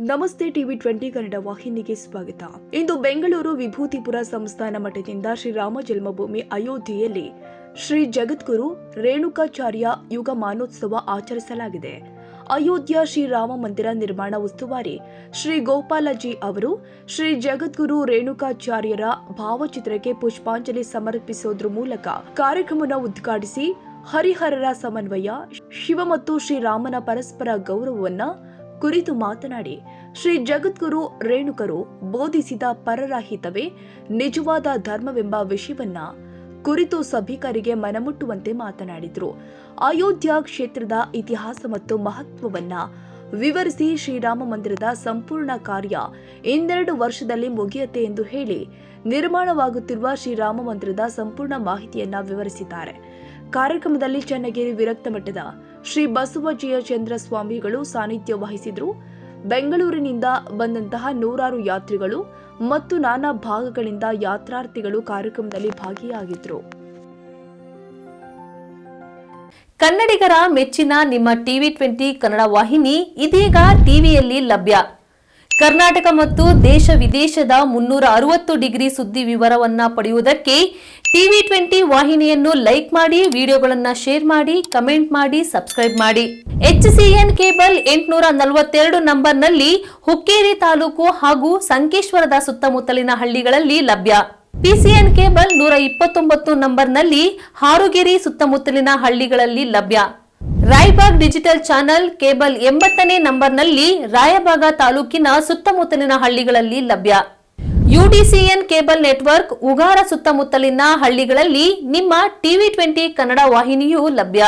ನಮಸ್ತೆ ಟಿವಿ 20 ಕನ್ನಡ ವಾಹಿನಿಗೆ ಸ್ವಾಗತ. ಇಂದು ಬೆಂಗಳೂರು ವಿಭೂತಿಪುರ ಸಂಸ್ಥಾನ ಮಠದಿಂದ ಶ್ರೀರಾಮ ಜನ್ಮಭೂಮಿ ಅಯೋಧ್ಯೆಯಲ್ಲಿ ಶ್ರೀ ಜಗದ್ಗುರು ರೇಣುಕಾಚಾರ್ಯ ಯುಗ ಮಾನೋತ್ಸವ ಆಚರಿಸಲಾಗಿದೆ. ಅಯೋಧ್ಯ ಶ್ರೀರಾಮ ಮಂದಿರ ನಿರ್ಮಾಣ ಉಸ್ತುವಾರಿ ಶ್ರೀ ಗೋಪಾಲಜಿ ಅವರು ಶ್ರೀ ಜಗದ್ಗುರು ರೇಣುಕಾಚಾರ್ಯರ ಭಾವಚಿತ್ರಕ್ಕೆ ಪುಷ್ಪಾಂಜಲಿ ಸಮರ್ಪಿಸುವುದರ ಮೂಲಕ ಕಾರ್ಯಕ್ರಮವನ್ನು ಉದ್ಘಾಟಿಸಿ ಹರಿಹರರ ಸಮನ್ವಯ, ಶಿವ ಮತ್ತು ಶ್ರೀರಾಮನ ಪರಸ್ಪರ ಗೌರವವನ್ನ ಕುರಿತು ಮಾತನಾಡಿ, ಶ್ರೀ ಜಗದ್ಗುರು ರೇಣುಕರು ಬೋಧಿಸಿದ ಪರರ ಹಿತವೇ ನಿಜವಾದ ಧರ್ಮವೆಂಬ ವಿಷಯವನ್ನ ಕುರಿತು ಸಭಿಕರಿಗೆ ಮನಮುಟ್ಟುವಂತೆ ಮಾತನಾಡಿದರು. ಅಯೋಧ್ಯ ಕ್ಷೇತ್ರದ ಇತಿಹಾಸ ಮತ್ತು ಮಹತ್ವವನ್ನ ವಿವರಿಸಿ ಶ್ರೀರಾಮ ಮಂದಿರದ ಸಂಪೂರ್ಣ ಕಾರ್ಯ 2 ವರ್ಷದಲ್ಲಿ ಮುಗಿಯುತ್ತೆ ಎಂದು ಹೇಳಿ ನಿರ್ಮಾಣವಾಗುತ್ತಿರುವ ಶ್ರೀರಾಮ ಮಂದಿರದ ಸಂಪೂರ್ಣ ಮಾಹಿತಿಯನ್ನ ವಿವರಿಸಿದ್ದಾರೆ. ಕಾರ್ಯಕ್ರಮದಲ್ಲಿ ಚನ್ನಗಿರಿ ವಿರಕ್ತ ಮಠದ ಶ್ರೀ ಬಸವಜಯ ಚಂದ್ರ ಸ್ವಾಮಿಗಳು ಸಾನ್ನಿಧ್ಯ ವಹಿಸಿದ್ರು. ಬೆಂಗಳೂರಿನಿಂದ ಬಂದಂತಹ ನೂರಾರು ಯಾತ್ರಿಗಳು ಮತ್ತು ನಾನಾ ಭಾಗಗಳಿಂದ ಯಾತ್ರಾರ್ಥಿಗಳು ಕಾರ್ಯಕ್ರಮದಲ್ಲಿ ಭಾಗಿಯಾಗಿದ್ರು. ಕನ್ನಡಿಗರ ಮೆಚ್ಚಿನ ನಿಮ್ಮ ಟಿವಿ 20 ಕನ್ನಡ ವಾಹಿನಿ ಇದೀಗ ಟಿವಿಯಲ್ಲಿ ಲಭ್ಯ. ಕರ್ನಾಟಕ ಮತ್ತು ದೇಶ ವಿದೇಶದ 360 ಡಿಗ್ರಿ ಸುದ್ದಿ ವಿವರವನ್ನ ಪಡೆಯುವುದಕ್ಕೆ ಟಿವಿ 20 ವಾಹಿನಿಯನ್ನು ಲೈಕ್ ಮಾಡಿ, ವಿಡಿಯೋಗಳನ್ನು ಶೇರ್ ಮಾಡಿ, ಕಮೆಂಟ್ ಮಾಡಿ, ಸಬ್ಸ್ಕ್ರೈಬ್ ಮಾಡಿ. HCN ಕೇಬಲ್ 842 ನಂಬರ್ನಲ್ಲಿ ಹುಕ್ಕೇರಿ ತಾಲೂಕು ಹಾಗೂ ಸಂಕೇಶ್ವರದ ಸುತ್ತಮುತ್ತಲಿನ ಹಳ್ಳಿಗಳಲ್ಲಿ ಲಭ್ಯ. PCN ಕೇಬಲ್ 129 ನಂಬರ್ನಲ್ಲಿ ಹಾರುಗೆರೆ ಸುತ್ತಮುತ್ತಲಿನ ಹಳ್ಳಿಗಳಲ್ಲಿ ಲಭ್ಯ. ರಾಯಬಾಗ್ ಡಿಜಿಟಲ್ ಚಾನೆಲ್ ಕೇಬಲ್ 80ನೇ ನಂಬರ್ನಲ್ಲಿ ರಾಯಬಾಗ ತಾಲೂಕಿನ ಸುತ್ತಮುತ್ತಲಿನ ಹಳ್ಳಿಗಳಲ್ಲಿ ಲಭ್ಯ. UDCN ಕೇಬಲ್ ನೆಟ್ವರ್ಕ್ ಉಗಾರ ಸುತ್ತಮುತ್ತಲಿನ ಹಳ್ಳಿಗಳಲ್ಲಿ ನಿಮ್ಮ ಟಿವಿ 20 ಕನ್ನಡ ವಾಹಿನಿಯೂ ಲಭ್ಯ.